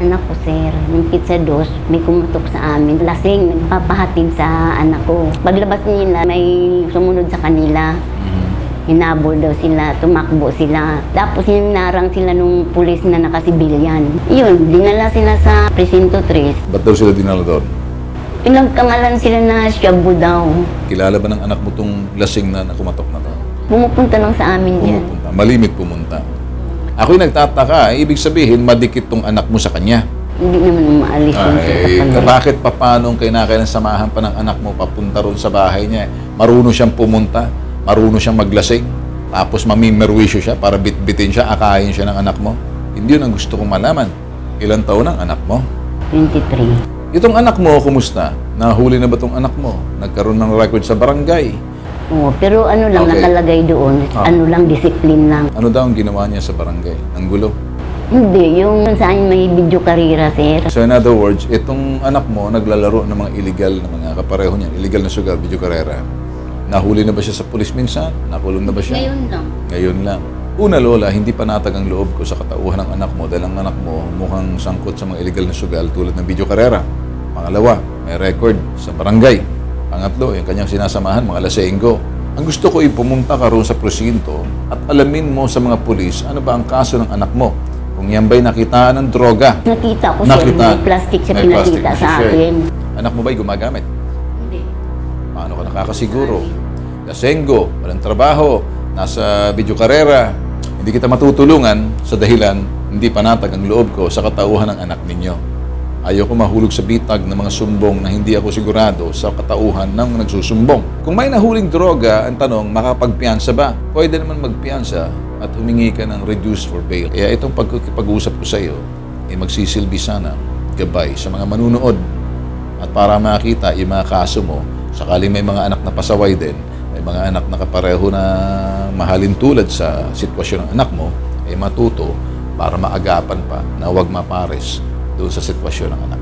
Anak ko, sir, yung pizza dos, may kumatok sa amin. Lasing, nagpapahatid sa anak ko. Paglabas nila, may sumunod sa kanila. Hinabol daw sila, tumakbo sila. Tapos hinarang sila nung pulis na nakasibilyan. Yun, dinala sila sa Presinto 3. Ba't daw sila dinala doon? Pinagkangalan sila na shabu daw. Kilala ba ng anak mo tong lasing na kumatok na to? Pumupunta lang sa amin yan. Pumupunta. Malimit pumunta. Ako'y nagtataka, ibig sabihin, madikit tong anak mo sa kanya. Hindi naman umaalis yun sa kapatid. Bakit paano kailangan samahan pa ng anak mo papunta ron sa bahay niya? Marunong siyang pumunta, marunong siyang maglasing, tapos mamimerwisyo siya para bitbitin siya, akayin siya ng anak mo. Hindi yun ang gusto kong malaman. Ilang taon ang anak mo? 23. Itong anak mo, kumusta? Nahuli na ba itong anak mo? Nagkaroon ng record sa barangay? Oo, pero ano lang Okay. nakalagay doon, ano lang, discipline lang. Ano daw ang ginawa niya sa barangay? Ang gulo? Hindi, yung saan may video karira, sir. So in other words, itong anak mo naglalaro ng mga illegal na mga kapareho niya, illegal na sugal, video karera. Nahuli na ba siya sa pulis minsan? Nakulong na ba siya? Ngayon lang. Ngayon lang. Una, Lola, hindi panatag ang loob ko sa katauhan ng anak mo dahil ang anak mo mukhang sangkot sa mga illegal na sugal tulad ng video karera. Pangalawa, may record sa barangay. Pangatlo, yung kanyang sinasamahan, mga lasenggo. Ang gusto ko ay pumunta ka roon sa presinto at alamin mo sa mga pulis ano ba ang kaso ng anak mo. Kung yan ba'y nakitaan ng droga. Nakita ko, sir, may plastic siya May pinakita plastic. sa Sure. akin. Anak mo ba'y gumagamit? Hindi. Paano ka nakakasiguro? Lasenggo, walang trabaho, nasa video karera. Hindi kita matutulungan sa dahilan hindi panatag ang loob ko sa katauhan ng anak ninyo. Ayaw ko mahulog sa bitag ng mga sumbong na hindi ako sigurado sa katauhan ng nagsusumbong. Kung may nahuling droga, ang tanong, makapagpiyansa ba? Pwede naman magpiyansa at humingi ka ng reduce for bail. Kaya itong pag-uusap ko sa iyo, ay magsisilbi sana gabay sa mga manunood at para makita yung mga kaso mo, sakaling may mga anak na pasaway din, may mga anak na kapareho na mahalin tulad sa sitwasyon ng anak mo, ay matuto para maagapan pa na huwag mapares doon sa sitwasyon ng anak.